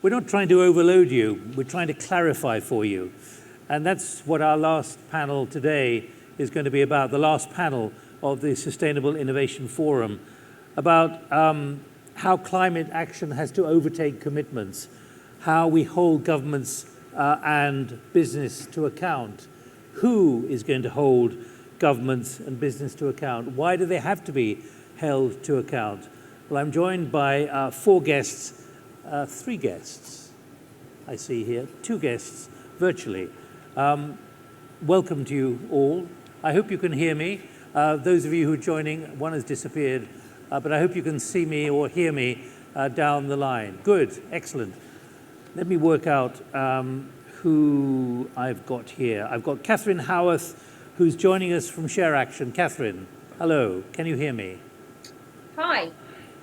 we're not trying to overload you, we're trying to clarify for you. And that's what our last panel today is going to be about, the last panel of the Sustainable Innovation Forum, about how climate action has to overtake commitments, how we hold governments and business to account, who is going to hold governments and business to account, why do they have to be held to account. Well, I'm joined by three guests, I see here, two guests virtually. Welcome to you all. I hope you can hear me. Those of you who are joining, one has disappeared, but I hope you can see me or hear me down the line. Good, excellent. Let me work out who I've got here. I've got Catherine Howarth, who's joining us from ShareAction. Catherine, hello, can you hear me? Hi.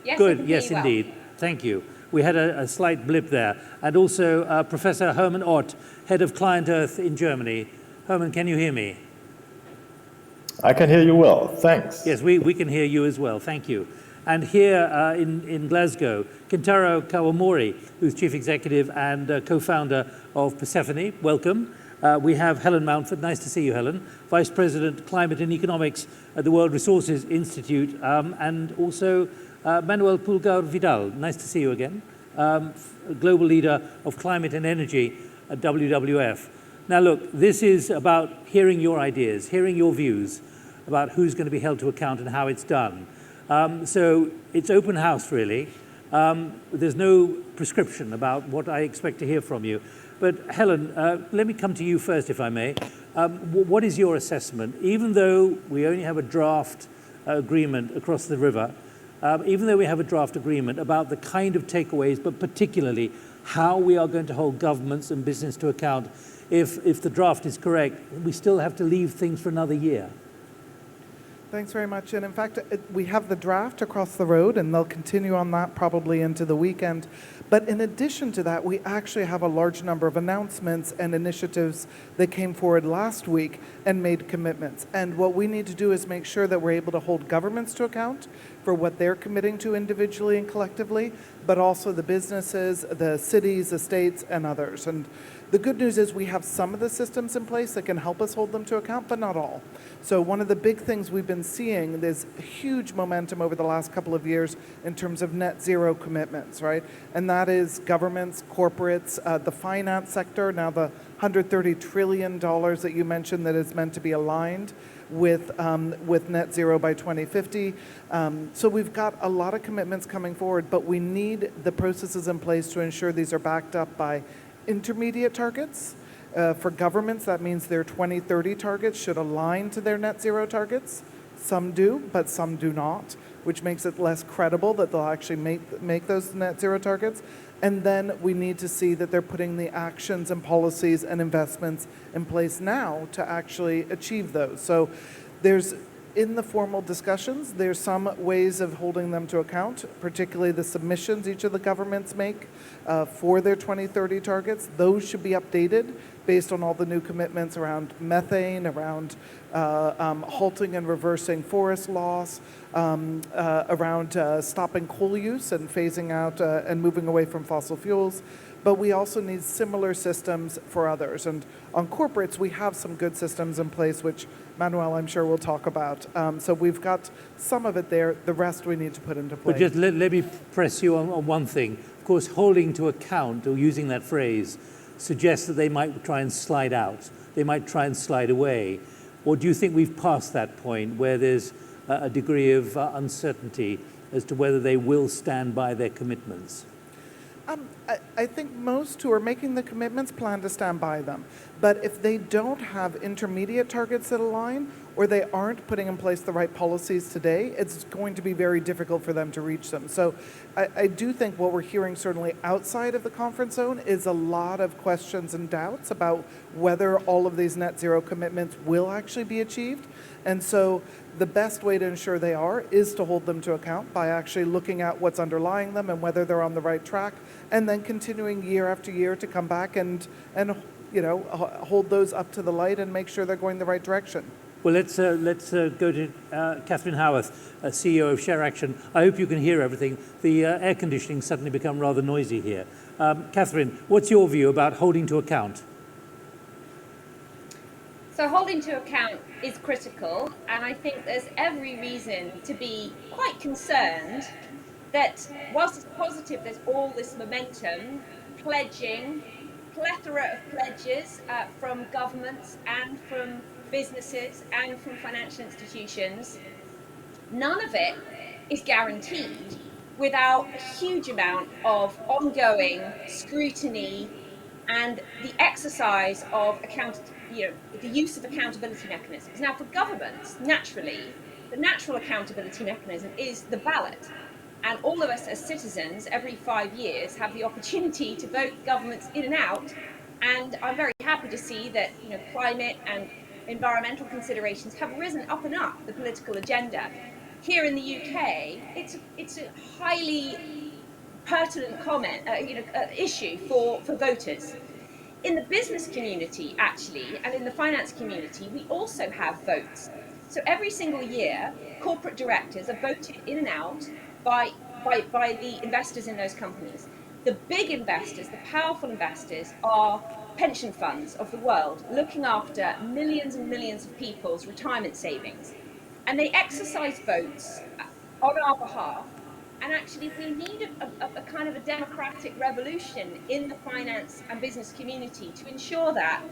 Yes, good, yes, indeed. Well. Thank you. We had a slight blip there. And also Professor Hermann Ott, Head of Client Earth in Germany. Hermann, can you hear me? I can hear you well, thanks. Yes, we can hear you as well, thank you. And here in Glasgow, Kentaro Kawamori, who's Chief Executive and co-founder of Persefoni. Welcome. We have Helen Mountford. Nice to see you, Helen. Vice President, Climate and Economics at the World Resources Institute, and also Manuel Pulgar-Vidal. Nice to see you again. Global Leader of Climate and Energy at WWF. Now look, this is about hearing your ideas, hearing your views about who's going to be held to account and how it's done. So it's open house, really. There's no prescription about what I expect to hear from you. But Helen, let me come to you first, if I may. What is your assessment? Even though we only have a draft agreement across the river, even though we have a draft agreement about the kind of takeaways, but particularly how we are going to hold governments and business to account, if the draft is correct, we still have to leave things for another year. Thanks very much. And in fact, we have the draft across the road, and they'll continue on that probably into the weekend. But in addition to that, we actually have a large number of announcements and initiatives that came forward last week and made commitments. And what we need to do is make sure that we're able to hold governments to account for what they're committing to individually and collectively, but also the businesses, the cities, the states, and others. And the good news is we have some of the systems in place that can help us hold them to account, but not all. So one of the big things we've been seeing, there's huge momentum over the last couple of years in terms of net zero commitments, right? And that is governments, corporates, the finance sector, now the $130 trillion that you mentioned that is meant to be aligned with net zero by 2050. So we've got a lot of commitments coming forward, but we need the processes in place to ensure these are backed up by intermediate targets. For governments, that means their 2030 targets should align to their net zero targets. Some do, but some do not, which makes it less credible that they'll actually make those net zero targets. And then we need to see that they're putting the actions and policies and investments in place now to actually achieve those. So in the formal discussions, there's some ways of holding them to account, particularly the submissions each of the governments make for their 2030 targets. Those should be updated based on all the new commitments around methane, around halting and reversing forest loss, around stopping coal use and phasing out and moving away from fossil fuels. But we also need similar systems for others. And on corporates, we have some good systems in place, which Manuel, I'm sure, will talk about. So we've got some of it there. The rest we need to put into place. But just let me press you on one thing. Of course, holding to account, or using that phrase, suggests that they might try and slide out. They might try and slide away. Or do you think we've passed that point where there's a degree of uncertainty as to whether they will stand by their commitments? I think most who are making the commitments plan to stand by them. But if they don't have intermediate targets that align, or they aren't putting in place the right policies today, it's going to be very difficult for them to reach them. So I do think what we're hearing certainly outside of the conference zone is a lot of questions and doubts about whether all of these net zero commitments will actually be achieved. And so the best way to ensure they are is to hold them to account by actually looking at what's underlying them and whether they're on the right track, and then continuing year after year to come back and hold those up to the light and make sure they're going the right direction. Well, let's go to Catherine Howarth, CEO of ShareAction. I hope you can hear everything. The air conditioning's suddenly become rather noisy here. Catherine, what's your view about holding to account? So holding to account is critical, and I think there's every reason to be quite concerned that whilst it's positive, there's all this momentum, pledging, plethora of pledges from governments and from businesses and from financial institutions. None of it is guaranteed without a huge amount of ongoing scrutiny and the exercise of the use of accountability mechanisms. Now, for governments, naturally, the natural accountability mechanism is the ballot. And all of us as citizens, every 5 years, have the opportunity to vote governments in and out. And I'm very happy to see that climate and environmental considerations have risen up and up the political agenda. Here in the UK, it's a highly pertinent issue for voters. In the business community, actually, and in the finance community, we also have votes. So every single year, corporate directors are voted in and out by the investors in those companies. The big investors, the powerful investors, are pension funds of the world, looking after millions and millions of people's retirement savings. And they exercise votes on our behalf. And actually, we need a kind of a democratic revolution in the finance and business community to ensure that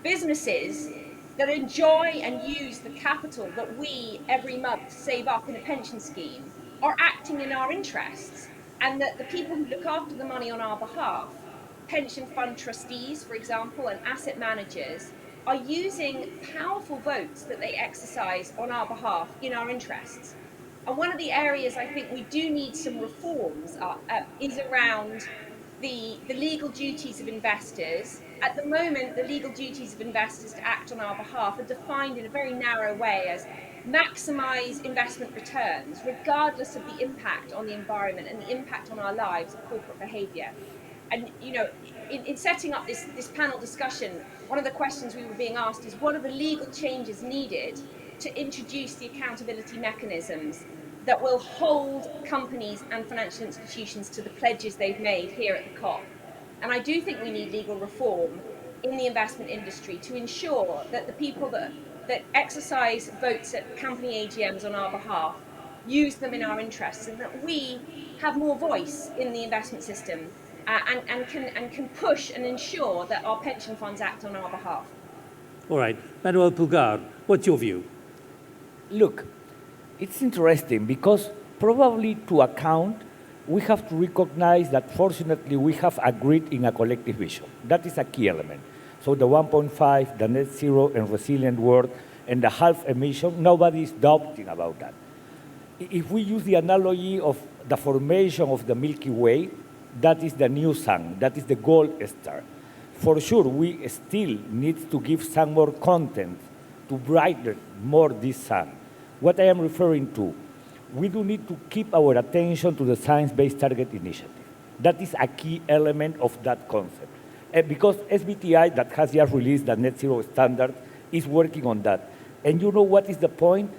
businesses that enjoy and use the capital that we every month save up in a pension scheme are acting in our interests, and that the people who look after the money on our behalf, pension fund trustees, for example, and asset managers, are using powerful votes that they exercise on our behalf in our interests. And one of the areas I think we do need some reforms is around the legal duties of investors. At the moment, the legal duties of investors to act on our behalf are defined in a very narrow way as maximize investment returns, regardless of the impact on the environment and the impact on our lives of corporate behavior. And in setting up this panel discussion, one of the questions we were being asked is, what are the legal changes needed to introduce the accountability mechanisms that will hold companies and financial institutions to the pledges they've made here at the COP? And I do think we need legal reform in the investment industry to ensure that the people that exercise votes at company AGMs on our behalf use them in our interests, and that we have more voice in the investment system and can push and ensure that our pension funds act on our behalf. All right. Manuel Pulgar, what's your view? Look, it's interesting because probably to account, we have to recognize that fortunately we have agreed in a collective vision. That is a key element. So the 1.5, the net zero and resilient world, and the half emission, nobody is doubting about that. If we use the analogy of the formation of the Milky Way, that is the new sun, that is the gold star. For sure, we still need to give some more content to brighten more this sun. What I am referring to, we do need to keep our attention to the Science-Based Target Initiative. That is a key element of that concept. Because SBTI, that has just released the net zero standard, is working on that. And you know what is the point?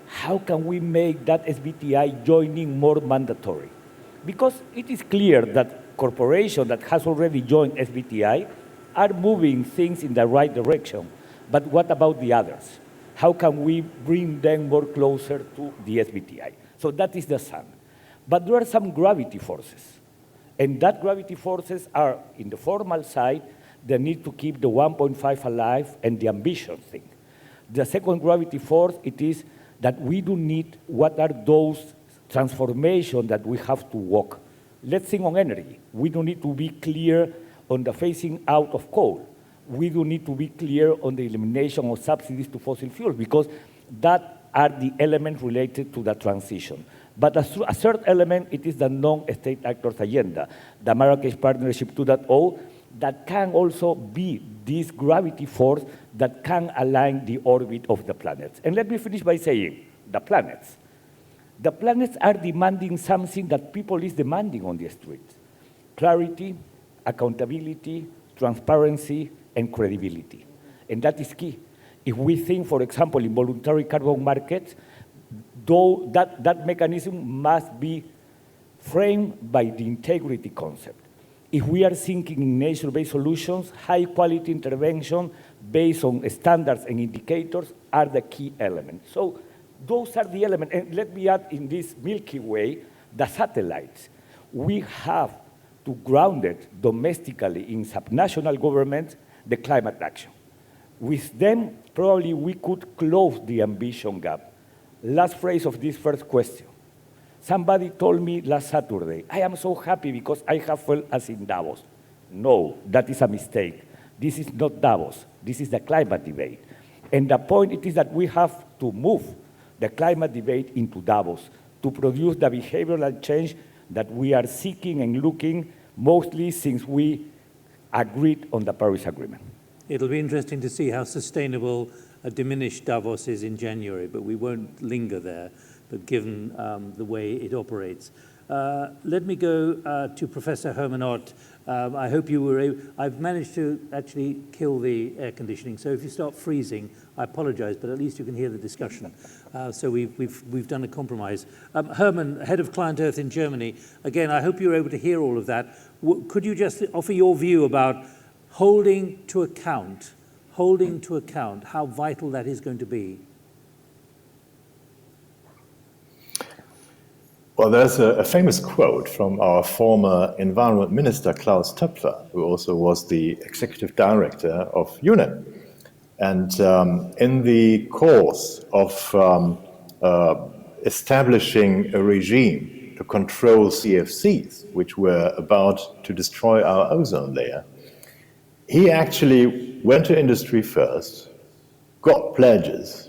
How can we make that SBTI joining more mandatory? Because it is clear that corporations that has already joined SBTI are moving things in the right direction. But what about the others? How can we bring them more closer to the SBTI? So that is the sun. But there are some gravity forces. And that gravity forces are, in the formal side, the need to keep the 1.5 alive and the ambition thing. The second gravity force, it is that we do need what are those transformations that we have to walk. Let's think on energy. We do need to be clear on the phasing out of coal. We do need to be clear on the elimination of subsidies to fossil fuels, because that are the elements related to the transition. But a third element, it is the non-state actors agenda, the Marrakesh Partnership 2.0, that can also be this gravity force that can align the orbit of the planets. And let me finish by saying, the planets. The planets are demanding something that people is demanding on the streets: clarity, accountability, transparency, and credibility. And that is key. If we think, for example, in voluntary carbon markets, though that mechanism must be framed by the integrity concept. If we are thinking in nature-based solutions, high-quality intervention based on standards and indicators are the key elements. So those are the elements. And let me add in this Milky Way, the satellites. We have to ground it domestically in subnational governments, the climate action. With them, probably we could close the ambition gap. Last phrase of this first question. Somebody told me last Saturday, I am so happy because I have felt as in Davos. No, that is a mistake. This is not Davos. This is the climate debate. And the point it is that we have to move the climate debate into Davos to produce the behavioral change that we are seeking and looking, mostly since we agreed on the Paris Agreement. It'll be interesting to see how sustainable a diminished Davos is in January, but we won't linger there, but given the way it operates. Let me go to Professor Herman Ott. I hope you were able, I've managed to actually kill the air conditioning, so if you start freezing, I apologize, but at least you can hear the discussion. So we've done a compromise. Herman, Head of Client Earth in Germany, again, I hope you were able to hear all of that. Could you just offer your view about holding to account how vital that is going to be? Well, there's a famous quote from our former Environment Minister, Klaus Töpfer, who also was the Executive Director of UNEP. And in the course of establishing a regime to control CFCs, which were about to destroy our ozone layer, he actually went to industry first, got pledges,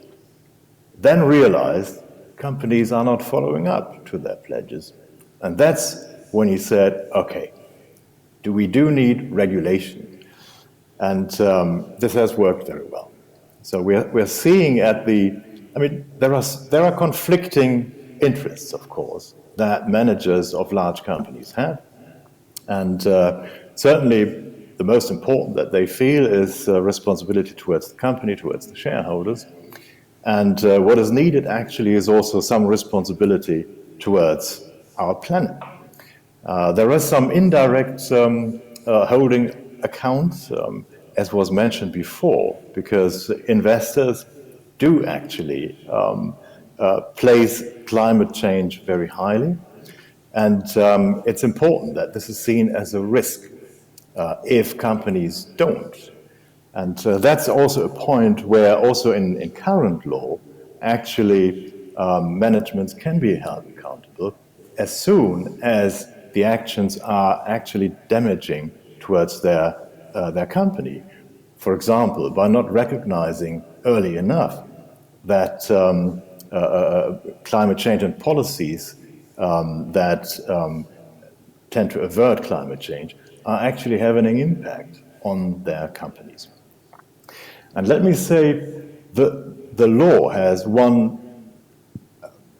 then realized companies are not following up to their pledges. And that's when he said, okay, we need regulation? And this has worked very well. So we're seeing there are conflicting interests, of course, that managers of large companies have. And certainly the most important that they feel is responsibility towards the company, towards the shareholders. And what is needed actually is also some responsibility towards our planet. There are some indirect holding accounts, as was mentioned before, because investors do actually place climate change very highly. And it's important that this is seen as a risk if companies don't. And that's also a point where also in current law, actually managements can be held accountable as soon as the actions are actually damaging towards their company. For example, by not recognizing early enough that climate change and policies that tend to avert climate change are actually having an impact on their companies. And let me say the law has one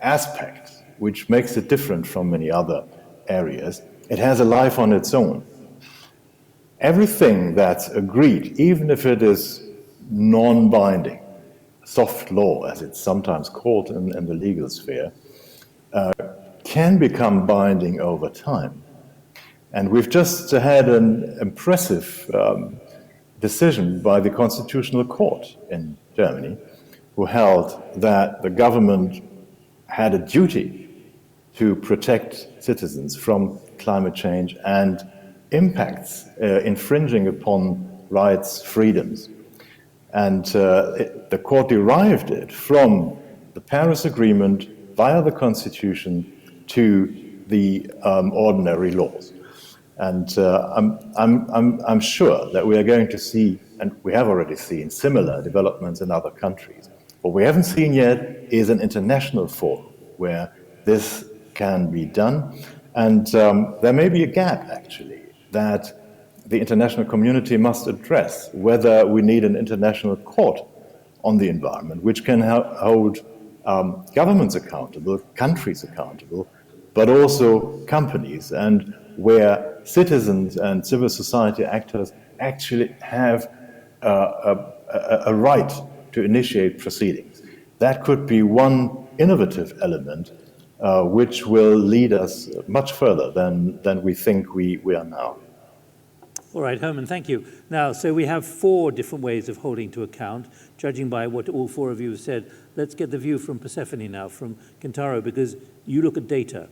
aspect which makes it different from many other areas. It has a life on its own. Everything that's agreed, even if it is non-binding, soft law, as it's sometimes called in the legal sphere, can become binding over time. And we've just had an impressive decision by the Constitutional Court in Germany, who held that the government had a duty to protect citizens from climate change and impacts infringing upon rights, freedoms. And the court derived it from the Paris Agreement via the Constitution to the ordinary laws. And I'm sure that we are going to see, and we have already seen, similar developments in other countries. What we haven't seen yet is an international forum where this can be done. And there may be a gap, actually, that the international community must address, whether we need an international court on the environment, which can hold governments accountable, countries accountable, but also companies, and where citizens and civil society actors actually have a right to initiate proceedings. That could be one innovative element which will lead us much further than we think we are now. All right, Herman, thank you. Now, so we have 4 different ways of holding to account, judging by what all 4 of you have said. Let's get the view from Persefoni now, from Kentaro, because you look at data.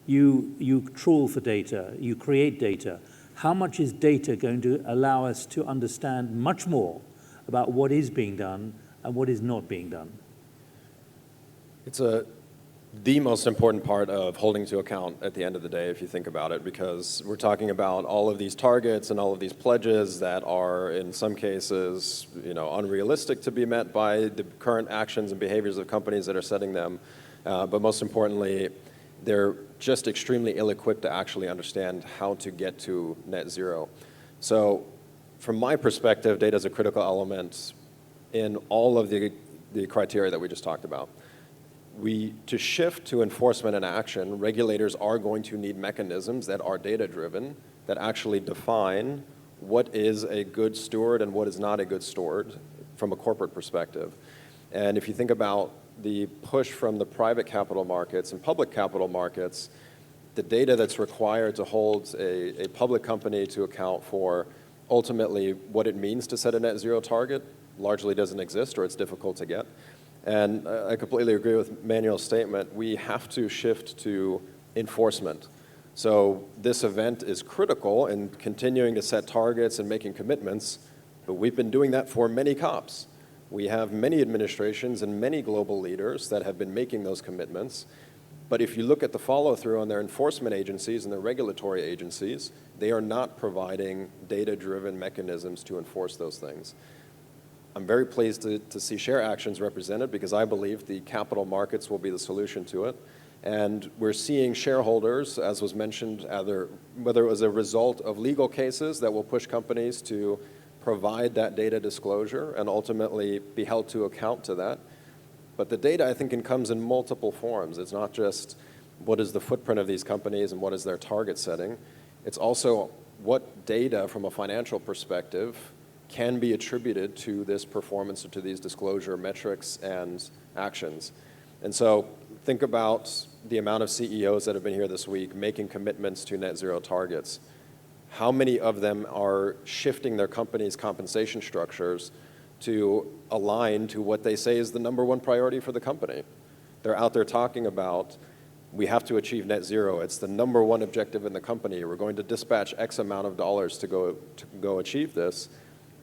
You trawl for data, you create data. How much is data going to allow us to understand much more about what is being done and what is not being done? It's the most important part of holding to account at the end of the day, if you think about it, because we're talking about all of these targets and all of these pledges that are, in some cases, unrealistic to be met by the current actions and behaviors of companies that are setting them. But most importantly, they're just extremely ill-equipped to actually understand how to get to net zero. So from my perspective, data is a critical element in all of the criteria that we just talked about. To shift to enforcement and action, regulators are going to need mechanisms that are data-driven, that actually define what is a good steward and what is not a good steward from a corporate perspective. And if you think about the push from the private capital markets and public capital markets, the data that's required to hold a public company to account for ultimately what it means to set a net zero target largely doesn't exist, or it's difficult to get. And I completely agree with Manuel's statement. We have to shift to enforcement. So this event is critical in continuing to set targets and making commitments, but we've been doing that for many COPs. We have many administrations and many global leaders that have been making those commitments. But if you look at the follow-through on their enforcement agencies and their regulatory agencies, they are not providing data-driven mechanisms to enforce those things. I'm very pleased to see ShareActions represented because I believe the capital markets will be the solution to it. And we're seeing shareholders, as was mentioned, whether it was a result of legal cases that will push companies to provide that data disclosure and ultimately be held to account to that. But the data, I think, comes in multiple forms. It's not just what is the footprint of these companies and what is their target setting. It's also what data from a financial perspective can be attributed to this performance or to these disclosure metrics and actions. And so think about the amount of CEOs that have been here this week making commitments to net zero targets. How many of them are shifting their company's compensation structures to align to what they say is the #1 priority for the company? They're out there talking about, we have to achieve net zero. It's the #1 objective in the company. We're going to dispatch X amount of dollars to go achieve this.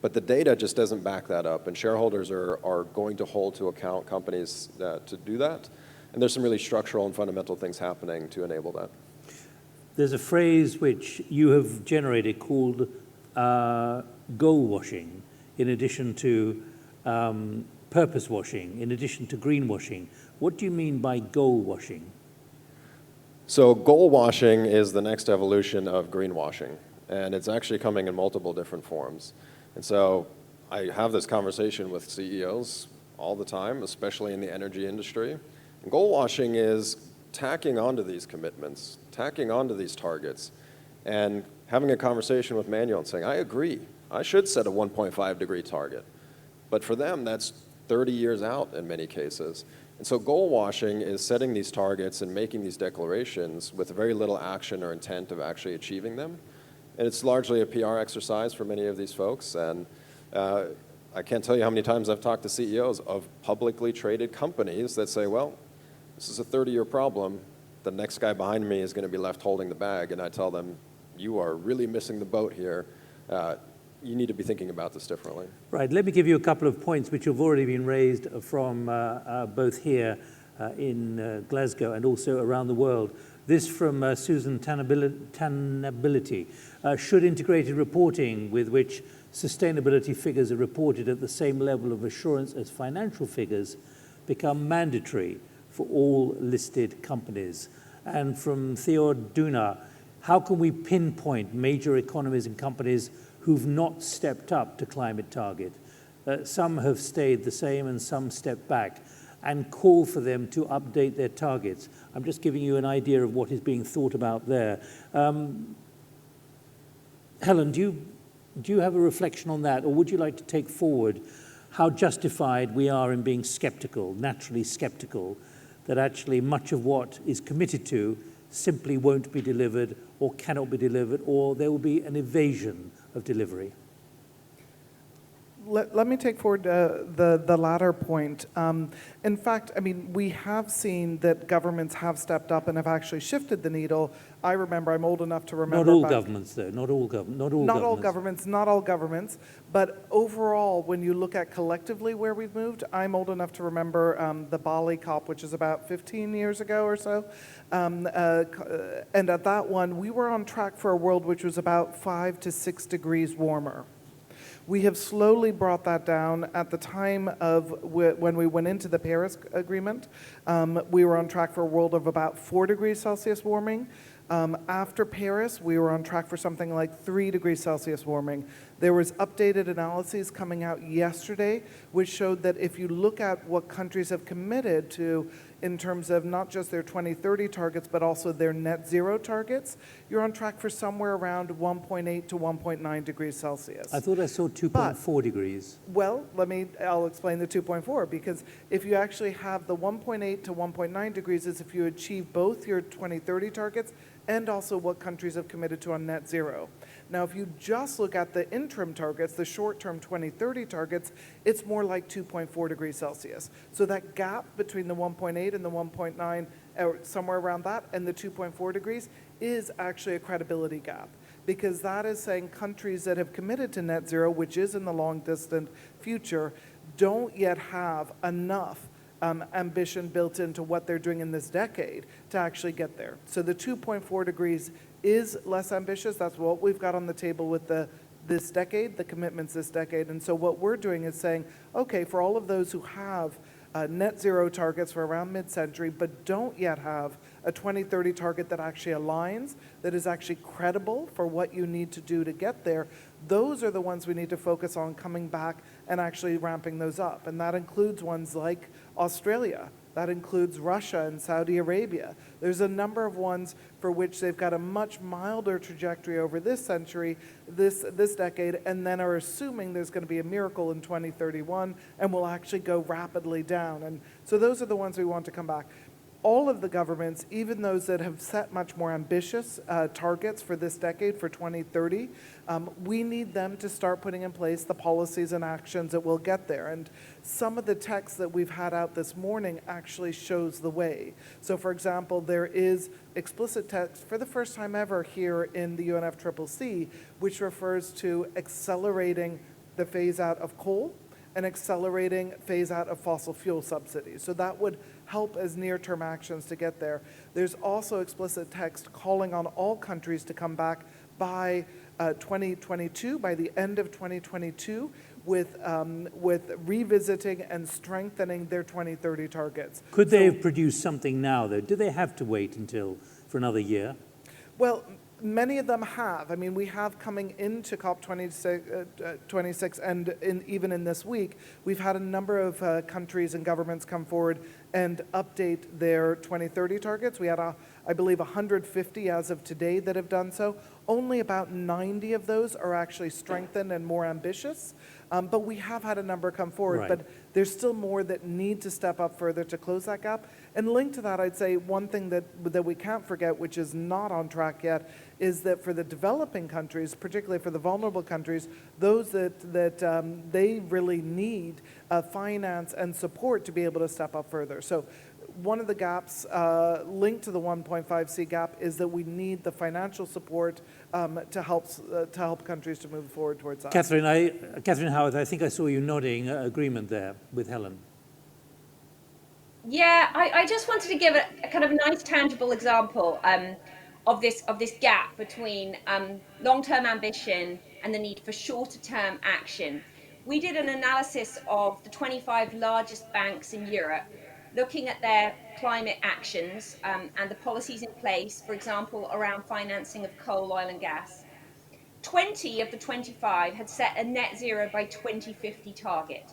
But the data just doesn't back that up, and shareholders are going to hold to account companies to do that. And there's some really structural and fundamental things happening to enable that. There's a phrase which you have generated called goal washing, in addition to purpose washing, in addition to greenwashing. What do you mean by goal washing? So goal washing is the next evolution of greenwashing, and it's actually coming in multiple different forms. And so I have this conversation with CEOs all the time, especially in the energy industry. And goal washing is tacking onto these commitments, tacking onto these targets, and having a conversation with Manuel and saying, I agree, I should set a 1.5 degree target. But for them, that's 30 years out in many cases. And so goal washing is setting these targets and making these declarations with very little action or intent of actually achieving them. And it's largely a PR exercise for many of these folks. And I can't tell you how many times I've talked to CEOs of publicly traded companies that say, well, this is a 30-year problem. The next guy behind me is going to be left holding the bag. And I tell them, you are really missing the boat here. You need to be thinking about this differently. Right. Let me give you a couple of points which have already been raised from both here in Glasgow and also around the world. This from Susan Tanability. Should integrated reporting with which sustainability figures are reported at the same level of assurance as financial figures become mandatory for all listed companies? And from Theo Duna, how can we pinpoint major economies and companies who've not stepped up to climate target? Some have stayed the same and some stepped back, and call for them to update their targets. I'm just giving you an idea of what is being thought about there. Helen, do you have a reflection on that, or would you like to take forward how justified we are in being skeptical, naturally skeptical, that actually much of what is committed to simply won't be delivered or cannot be delivered, or there will be an evasion of delivery? Let me take forward the latter point. In fact, I mean, we have seen that governments have stepped up and have actually shifted the needle. I remember, I'm old enough to remember. Not all governments, though. Not all governments. Not all governments. But overall, when you look at collectively where we've moved, I'm old enough to remember the Bali COP, which is about 15 years ago or so. And at that one, we were on track for a world which was about 5 to 6 degrees warmer. We have slowly brought that down. At the time of when we went into the Paris Agreement, we were on track for a world of about 4 degrees Celsius warming. After Paris, we were on track for something like 3 degrees Celsius warming. There was updated analyses coming out yesterday, which showed that if you look at what countries have committed to in terms of not just their 2030 targets, but also their net zero targets, you're on track for somewhere around 1.8 to 1.9 degrees Celsius. I thought I saw 2.4 degrees. Well, I'll explain the 2.4, because if you actually have the 1.8 to 1.9 degrees is if you achieve both your 2030 targets and also what countries have committed to on net zero. Now, if you just look at the interim targets, the short-term 2030 targets, it's more like 2.4 degrees Celsius. So that gap between the 1.8 and the 1.9, or somewhere around that, and the 2.4 degrees is actually a credibility gap, because that is saying countries that have committed to net zero, which is in the long distant future, don't yet have enough ambition built into what they're doing in this decade to actually get there. So the 2.4 degrees is less ambitious. That's what we've got on the table with this decade, the commitments this decade. And so what we're doing is saying, okay, for all of those who have net zero targets for around mid-century, but don't yet have a 2030 target that actually aligns, that is actually credible for what you need to do to get there, those are the ones we need to focus on coming back and actually ramping those up. And that includes ones like Australia. That includes Russia and Saudi Arabia. There's a number of ones for which they've got a much milder trajectory over this century, this decade, and then are assuming there's going to be a miracle in 2031 and will actually go rapidly down. And so those are the ones we want to come back. All of the governments, even those that have set much more ambitious targets for this decade, for 2030, we need them to start putting in place the policies and actions that will get there. And some of the text that we've had out this morning actually shows the way. So, for example, there is explicit text for the first time ever here in the UNFCCC, which refers to accelerating the phase out of coal and accelerating phase out of fossil fuel subsidies. So that would help as near-term actions to get there. There's also explicit text calling on all countries to come back by 2022, by the end of 2022, with revisiting and strengthening their 2030 targets. Could they have produced something now, though? Do they have to wait for another year? Well, many of them have. I mean, we have coming into COP26, and even in this week, we've had a number of countries and governments come forward and update their 2030 targets. We had, I believe, 150 as of today that have done so. Only about 90 of those are actually strengthened and more ambitious. But we have had a number come forward, right. But there's still more that need to step up further to close that gap. And linked to that, I'd say one thing that we can't forget, which is not on track yet, is that for the developing countries, particularly for the vulnerable countries, those that they really need finance and support to be able to step up further. So one of the gaps linked to the 1.5C gap is that we need the financial support to help countries to move forward towards that. Catherine Howarth, I think I saw you nodding agreement there with Helen. Yeah, I just wanted to give a kind of nice tangible example of this gap between long-term ambition and the need for shorter-term action. We did an analysis of the 25 largest banks in Europe, looking at their climate actions and the policies in place, for example, around financing of coal, oil and gas. 20 of the 25 had set a net zero by 2050 target,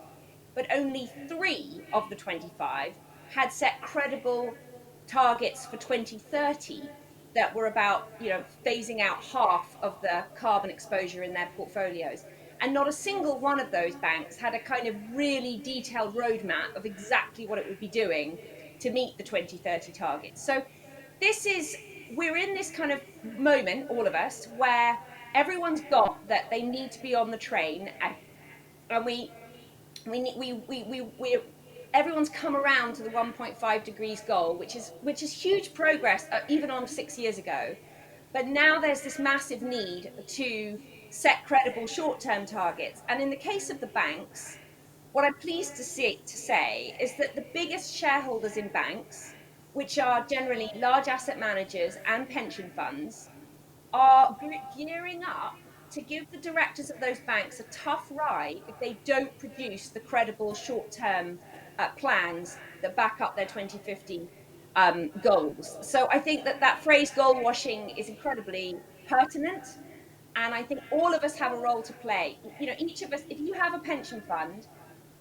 but only 3 of the 25 had set credible targets for 2030 that were about, phasing out half of the carbon exposure in their portfolios. And not a single one of those banks had a kind of really detailed roadmap of exactly what it would be doing to meet the 2030 targets. So we're in this kind of moment, all of us, where everyone's got that they need to be on the train, and everyone's come around to the 1.5 degrees goal, which is huge progress, even on 6 years ago. But now there's this massive need to set credible short-term targets. And in the case of the banks, what I'm pleased to say is that the biggest shareholders in banks, which are generally large asset managers and pension funds, are gearing up to give the directors of those banks a tough ride if they don't produce the credible short-term plans that back up their 2050 goals. So I think that phrase goal washing is incredibly pertinent. And I think all of us have a role to play. Each of us, if you have a pension fund,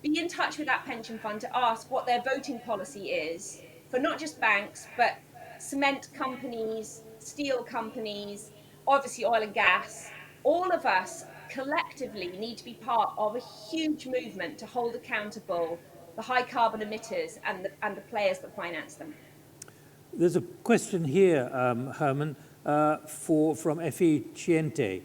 be in touch with that pension fund to ask what their voting policy is for not just banks, but cement companies, steel companies, obviously oil and gas. All of us collectively need to be part of a huge movement to hold accountable the high carbon emitters and the players that finance them. There's a question here, Herman, from Effie Chiente,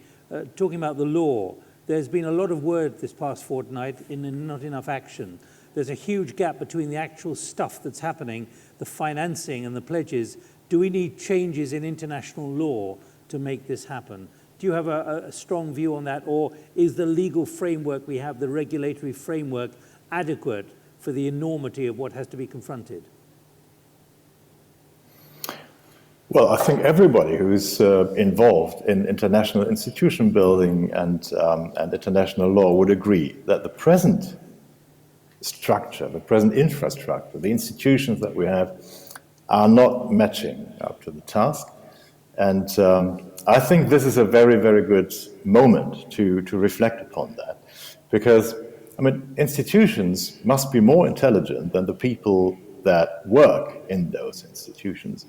talking about the law. There's been a lot of word this past fortnight and not enough action. There's a huge gap between the actual stuff that's happening, the financing and the pledges. Do we need changes in international law to make this happen? Do you have a strong view on that, or is the legal framework we have, the regulatory framework, adequate for the enormity of what has to be confronted? Well, I think everybody who's involved in international institution building and international law would agree that the present structure, the present infrastructure, the institutions that we have are not matching up to the task. And I think this is a very, very good moment to reflect upon that, because, I mean, institutions must be more intelligent than the people that work in those institutions.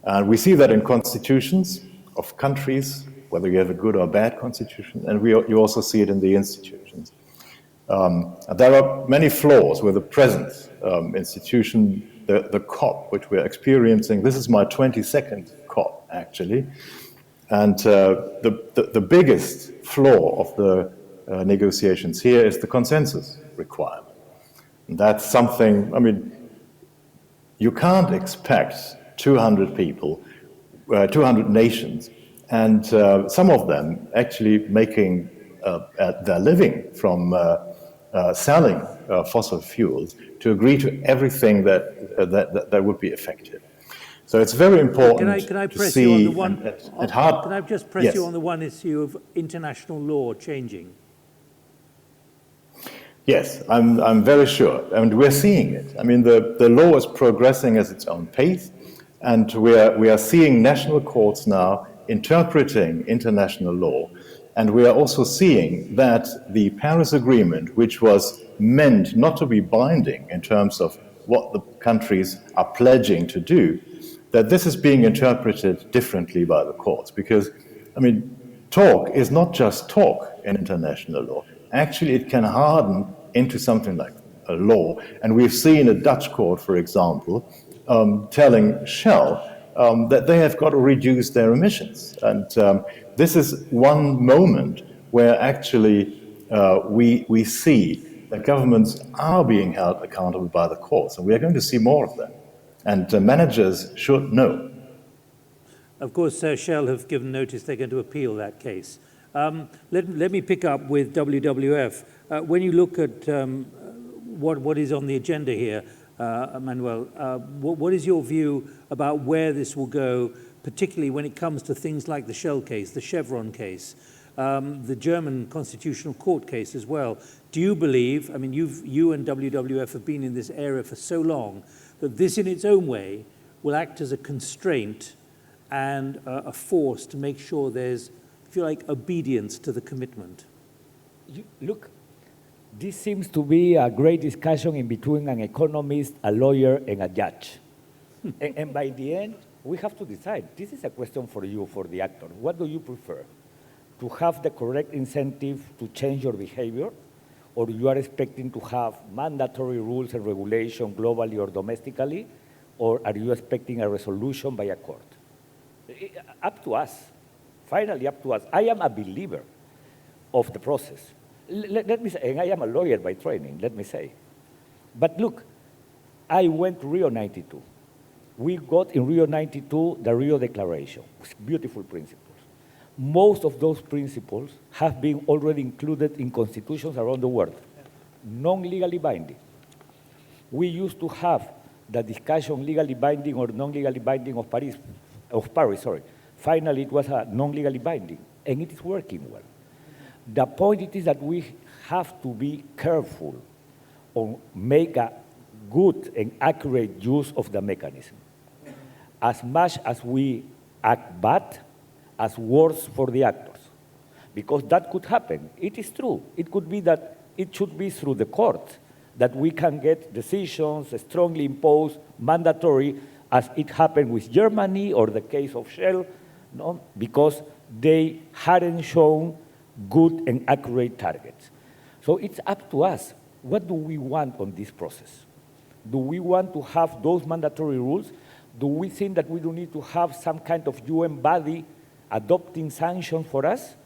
And we see that in constitutions of countries, whether you have a good or bad constitution, and you also see it in the institutions. There are many flaws with the present institution, the COP, which we're experiencing. This is my 22nd COP, actually. And the biggest flaw of the negotiations here is the consensus requirement. And that's something, I mean, you can't expect 200 people, 200 nations, and some of them actually making their living from selling fossil fuels to agree to everything that would be effective. So it's very important can I to press see. You on the one, Can I just press yes. you on the one issue of international law changing? Yes, I'm very sure, and we're seeing it. I mean, the law is progressing at its own pace, and we are seeing national courts now interpreting international law, and we are also seeing that the Paris Agreement, which was meant not to be binding in terms of what the countries are pledging to do, that this is being interpreted differently by the courts. Because, I mean, talk is not just talk in international law. Actually, it can harden into something like a law. And we've seen a Dutch court, for example, telling Shell that they have got to reduce their emissions. And this is one moment where actually we see that governments are being held accountable by the courts, and we are going to see more of them. And managers should know. Of course, Shell have given notice they're going to appeal that case. Let me pick up with WWF. When you look at what is on the agenda here, Manuel, what is your view about where this will go, particularly when it comes to things like the Shell case, the Chevron case, the German Constitutional Court case as well? Do you believe, I mean, you and WWF have been in this area for so long, that this in its own way will act as a constraint and a force to make sure there's, if you like, obedience to the commitment? Look, this seems to be a great discussion in between an economist, a lawyer, and a judge. and by the end, we have to decide. This is a question for you, for the actor. What do you prefer? to have the correct incentive to change your behavior, or you are expecting to have mandatory rules and regulation globally or domestically, or are you expecting a resolution by a court? Up to us. Finally, up to us. I am a believer of the process. Let me say, and I am a lawyer by training, let me say. But look, I went to Rio 92. We got in Rio 92 the Rio Declaration, with beautiful principles. Most of those principles have been already included in constitutions around the world, non-legally binding. We used to have the discussion legally binding or non-legally binding of Paris. Finally, it was a non-legally binding, and it is working well. The point is that we have to be careful on make a good and accurate use of the mechanism. As much as we act bad, as worse for the actors, because that could happen. It is true. It could be that it should be through the court that we can get decisions strongly imposed, mandatory, as it happened with Germany or the case of Shell, no? Because they hadn't shown good and accurate targets. So it's up to us. What do we want on this process? Do we want to have those mandatory rules? Do we think that we do need to have some kind of UN body adopting sanctions for us?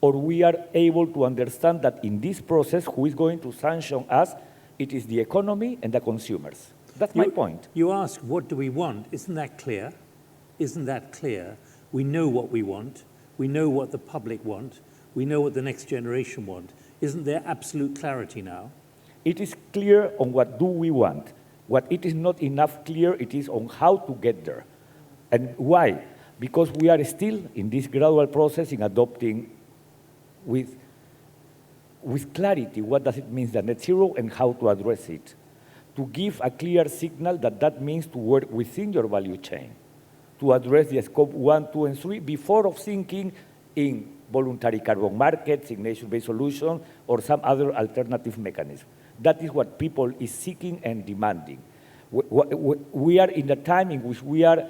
Or we are able to understand that in this process, who is going to sanction us, it is the economy and the consumers. That's my point. You ask, what do we want? Isn't that clear? Isn't that clear? We know what we want. We know what the public want. We know what the next generation want. Isn't there absolute clarity now? It is clear on what do we want. What it is not enough clear, it is on how to get there. And why? Because we are still in this gradual process in adopting with clarity what does it mean, the net zero, and how to address it. To give a clear signal that that means to work within your value chain, to address the scope 1, 2, and 3 before of thinking in voluntary carbon markets, in nature-based solutions, or some other alternative mechanism. That is what people is seeking and demanding. We are in the time in which we are,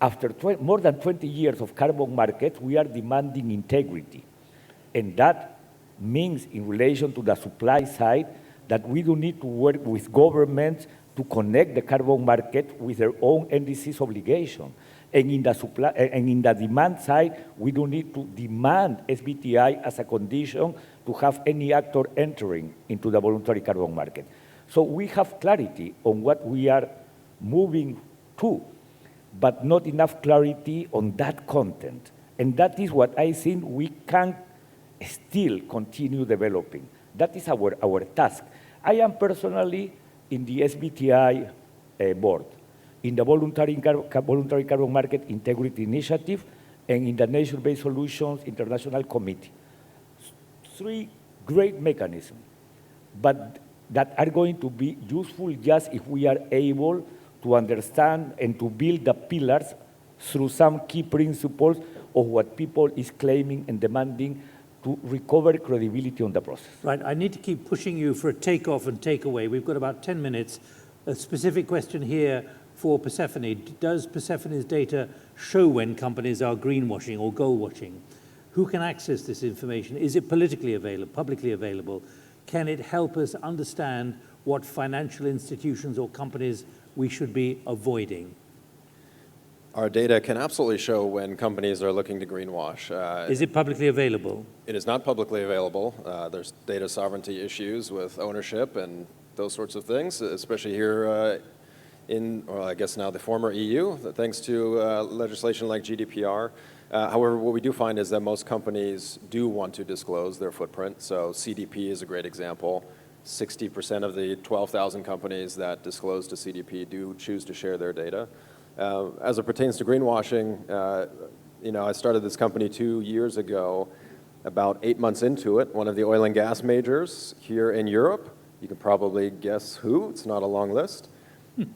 after more than 20 years of carbon markets, we are demanding integrity. And that means, in relation to the supply side, that we do need to work with governments to connect the carbon market with their own NDCs obligation. And in the supply and in the demand side, we do need to demand SBTI as a condition to have any actor entering into the voluntary carbon market. So we have clarity on what we are moving to, but not enough clarity on that content. And that is what I think we can still continue developing. That is our task. I am personally in the SBTI board, in the voluntary carbon market integrity initiative, and in the nature-based solutions international committee. 3 great mechanisms, but that are going to be useful just if we are able to understand and to build the pillars through some key principles of what people is claiming and demanding to recover credibility on the process. Right, I need to keep pushing you for a takeoff and takeaway. We've got about 10 minutes. A specific question here for Persefoni. Does Persefoni's data show when companies are greenwashing or gold washing? Who can access this information? Is it politically available, publicly available? Can it help us understand what financial institutions or companies we should be avoiding? Our data can absolutely show when companies are looking to greenwash. Is it publicly available? It is not publicly available. There's data sovereignty issues with ownership and those sorts of things, especially here I guess now the former EU, thanks to legislation like GDPR. However, what we do find is that most companies do want to disclose their footprint. So CDP is a great example. 60% of the 12,000 companies that disclose to CDP do choose to share their data. As it pertains to greenwashing, I started this company 2 years ago. About 8 months into it, one of the oil and gas majors here in Europe, you can probably guess who, it's not a long list,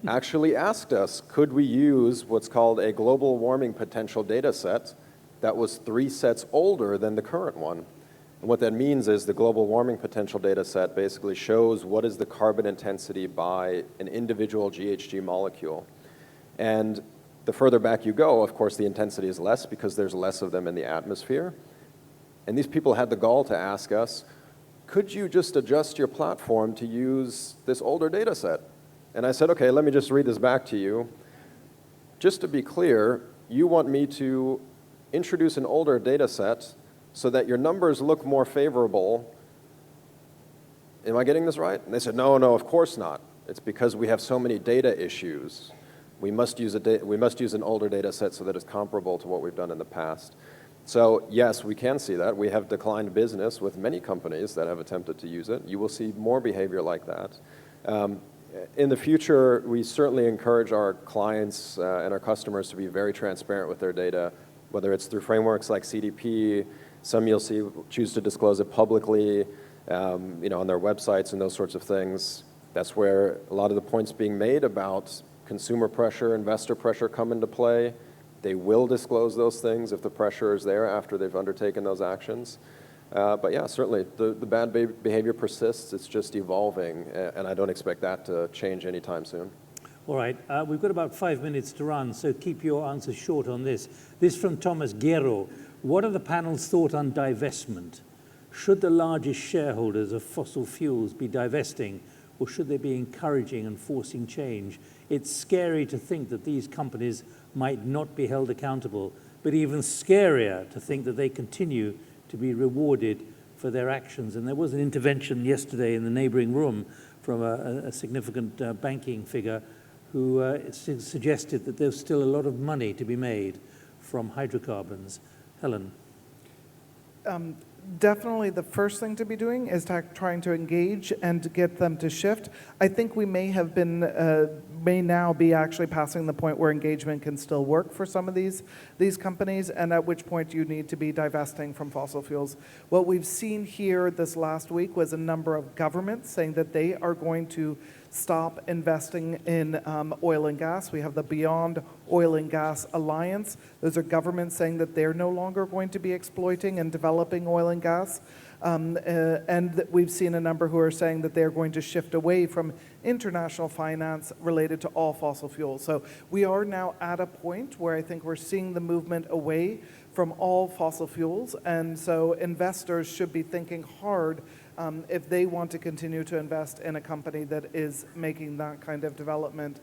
actually asked us, could we use what's called a global warming potential data set that was 3 sets older than the current one. And what that means is the global warming potential data set basically shows what is the carbon intensity by an individual GHG molecule. And the further back you go, of course, the intensity is less because there's less of them in the atmosphere. And these people had the gall to ask us, could you just adjust your platform to use this older data set? And I said, okay, let me just read this back to you. Just to be clear, you want me to introduce an older data set so that your numbers look more favorable. Am I getting this right? And they said, no, of course not. It's because we have so many data issues. We must use an older data set so that it's comparable to what we've done in the past. So yes, we can see that. We have declined business with many companies that have attempted to use it. You will see more behavior like that. In the future, we certainly encourage our clients and our customers to be very transparent with their data, whether it's through frameworks like CDP. Some you'll see choose to disclose it publicly, on their websites and those sorts of things. That's where a lot of the points being made about consumer pressure, investor pressure come into play. They will disclose those things if the pressure is there after they've undertaken those actions. But yeah, certainly the bad behavior persists. It's just evolving, and I don't expect that to change anytime soon. All right, we've got about 5 minutes to run, so keep your answers short on this. This from Thomas Guerro. What are the panel's thought on divestment? Should the largest shareholders of fossil fuels be divesting, or should they be encouraging and forcing change? It's scary to think that these companies might not be held accountable, but even scarier to think that they continue to be rewarded for their actions. And there was an intervention yesterday in the neighboring room from a significant banking figure who suggested that there's still a lot of money to be made from hydrocarbons. Helen. Definitely the first thing to be doing is trying to engage and get them to shift. I think we may now be actually passing the point where engagement can still work for some of these companies, and at which point you need to be divesting from fossil fuels. What we've seen here this last week was a number of governments saying that they are going to stop investing in oil and gas. We have the Beyond Oil and Gas Alliance. Those are governments saying that they're no longer going to be exploiting and developing oil and gas. And we've seen a number who are saying that they're going to shift away from international finance related to all fossil fuels. So we are now at a point where I think we're seeing the movement away from all fossil fuels. And so investors should be thinking hard if they want to continue to invest in a company that is making that kind of development.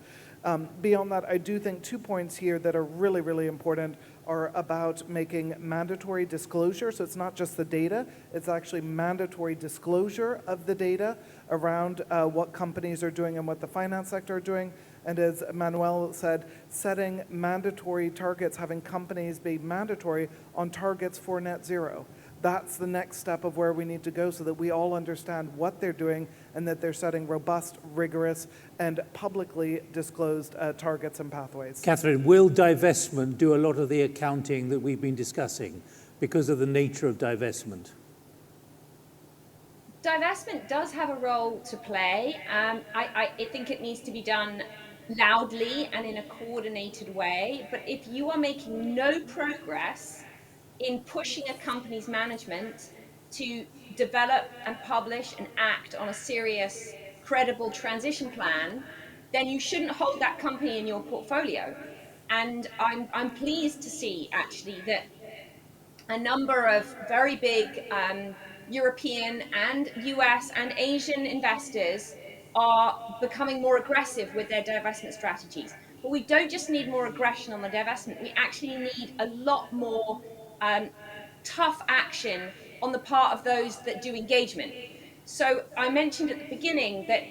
Beyond that, I do think 2 points here that are really, really important are about making mandatory disclosure. So it's not just the data, it's actually mandatory disclosure of the data around what companies are doing and what the finance sector are doing. And as Manuel said, setting mandatory targets, having companies be mandatory on targets for net zero. That's the next step of where we need to go so that we all understand what they're doing and that they're setting robust, rigorous, and publicly disclosed targets and pathways. Catherine, will divestment do a lot of the accounting that we've been discussing because of the nature of divestment? Divestment does have a role to play. I think it needs to be done loudly and in a coordinated way. But if you are making no progress in pushing a company's management to develop and publish and act on a serious, credible transition plan, then you shouldn't hold that company in your portfolio. And I'm pleased to see, actually, that a number of very big European and US and Asian investors are becoming more aggressive with their divestment strategies. But we don't just need more aggression on the divestment, we actually need a lot more tough action on the part of those that do engagement. So I mentioned at the beginning that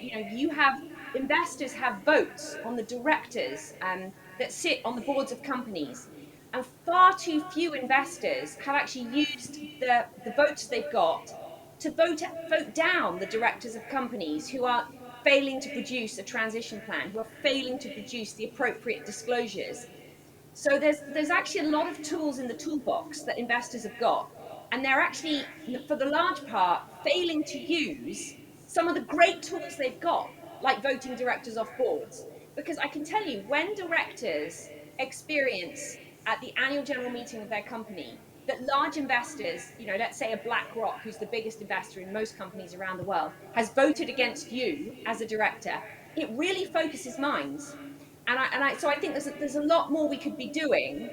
investors have votes on the directors that sit on the boards of companies, and far too few investors have actually used the votes they've got to vote down the directors of companies who are failing to produce a transition plan, who are failing to produce the appropriate disclosures. So there's actually a lot of tools in the toolbox that investors have got, and they're actually, for the large part, failing to use some of the great tools they've got, like voting directors off boards. Because I can tell you, when directors experience at the annual general meeting of their company that large investors, let's say a BlackRock, who's the biggest investor in most companies around the world, has voted against you as a director, it really focuses minds. So I think there's a lot more we could be doing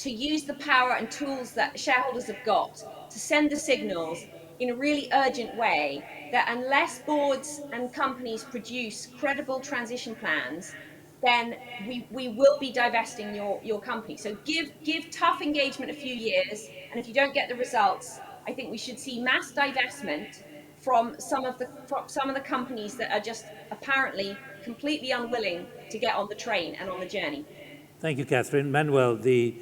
to use the power and tools that shareholders have got to send the signals in a really urgent way that unless boards and companies produce credible transition plans, then we will be divesting your company. So give tough engagement a few years, and if you don't get the results, I think we should see mass divestment from some of the companies that are just apparently completely unwilling to get on the train and on the journey. Thank you, Catherine. Manuel, the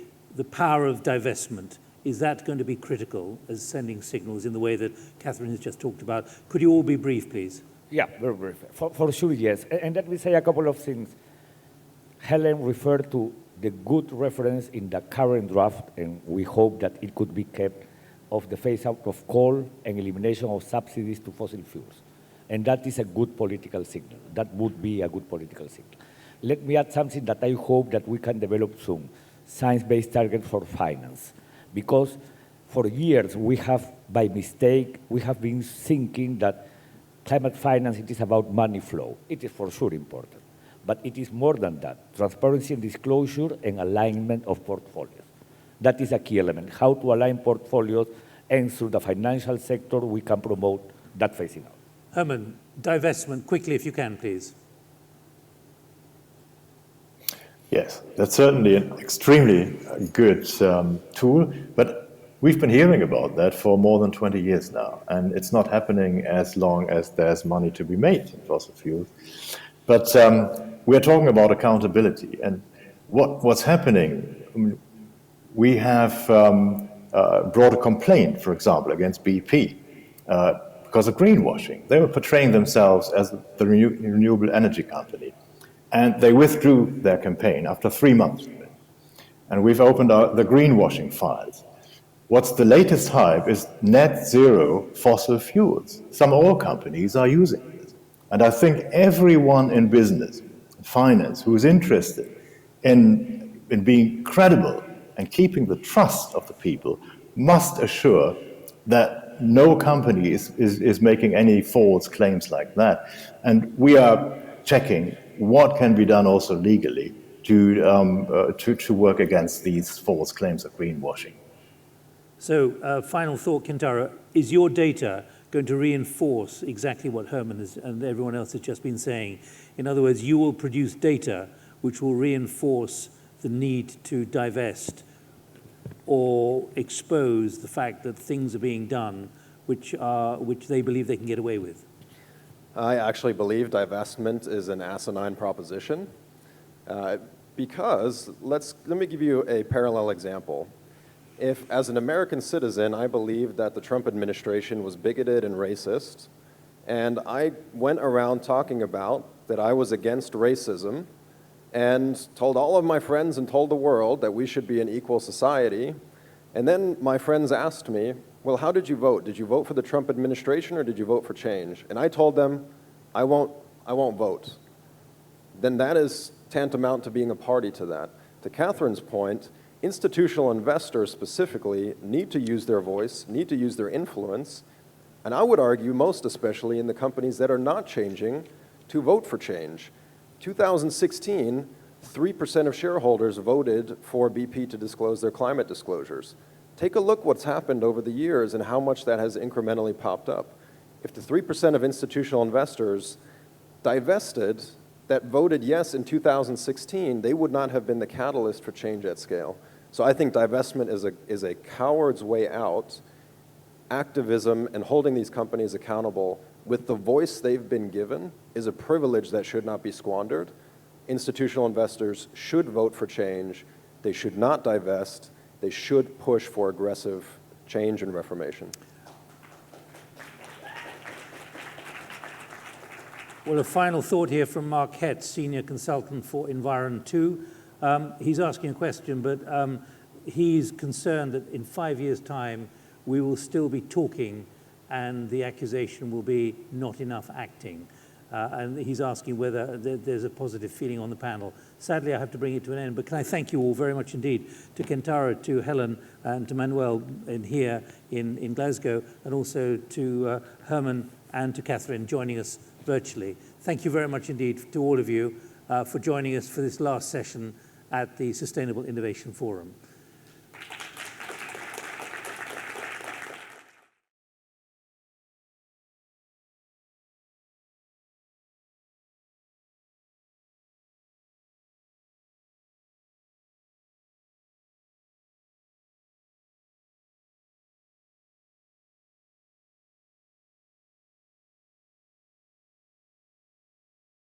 power of divestment, is that going to be critical as sending signals in the way that Catherine has just talked about? Could you all be brief, please? Yeah, very brief. For sure, yes. And let me say a couple of things. Helen referred to the good reference in the current draft, and we hope that it could be kept, of the phase out of coal and elimination of subsidies to fossil fuels. And that is a good political signal. That would be a good political signal. Let me add something that I hope that we can develop soon, science-based targets for finance. Because for years we have, by mistake, we have been thinking that climate finance, it is about money flow. It is for sure important, but it is more than that. Transparency and disclosure and alignment of portfolios. That is a key element, how to align portfolios, and through the financial sector, we can promote that phasing out. Herman, divestment, quickly if you can, please. Yes, that's certainly an extremely good tool, but we've been hearing about that for more than 20 years now, and it's not happening as long as there's money to be made in fossil fuels. But we're talking about accountability, and what's happening, we have brought a complaint, for example, against BP because of greenwashing. They were portraying themselves as the renewable energy company. And they withdrew their campaign after 3 months. And we've opened the greenwashing files. What's the latest hype is net zero fossil fuels. Some oil companies are using this. And I think everyone in business, finance, who is interested in being credible and keeping the trust of the people must assure that no company is making any false claims like that. And we are checking what can be done also legally to work against these false claims of greenwashing. So, final thought, Kentaro, is your data going to reinforce exactly what Herman and everyone else has just been saying? In other words, you will produce data which will reinforce the need to divest or expose the fact that things are being done which they believe they can get away with? I actually believe divestment is an asinine proposition because let me give you a parallel example. If, as an American citizen, I believed that the Trump administration was bigoted and racist, and I went around talking about that I was against racism and told all of my friends and told the world that we should be an equal society, and then my friends asked me, well, how did you vote? Did you vote for the Trump administration or did you vote for change? And I told them, I won't vote. Then that is tantamount to being a party to that. To Catherine's point, institutional investors specifically need to use their voice, need to use their influence, and I would argue most especially in the companies that are not changing, to vote for change. 2016, 3% of shareholders voted for BP to disclose their climate disclosures. Take a look what's happened over the years and how much that has incrementally popped up. If the 3% of institutional investors divested that voted yes in 2016, they would not have been the catalyst for change at scale. So I think divestment is a coward's way out. Activism and holding these companies accountable with the voice they've been given is a privilege that should not be squandered. Institutional investors should vote for change. They should not divest. They should push for aggressive change and reformation. Well, a final thought here from Mark Hetz, Senior Consultant for Environ2. He's asking a question, but he's concerned that in 5 years' time, we will still be talking and the accusation will be not enough acting. And he's asking whether there's a positive feeling on the panel. Sadly, I have to bring it to an end, but can I thank you all very much indeed, to Kentaro, to Helen, and to Manuel here in Glasgow, and also to Herman and to Catherine joining us virtually. Thank you very much indeed to all of you for joining us for this last session at the Sustainable Innovation Forum.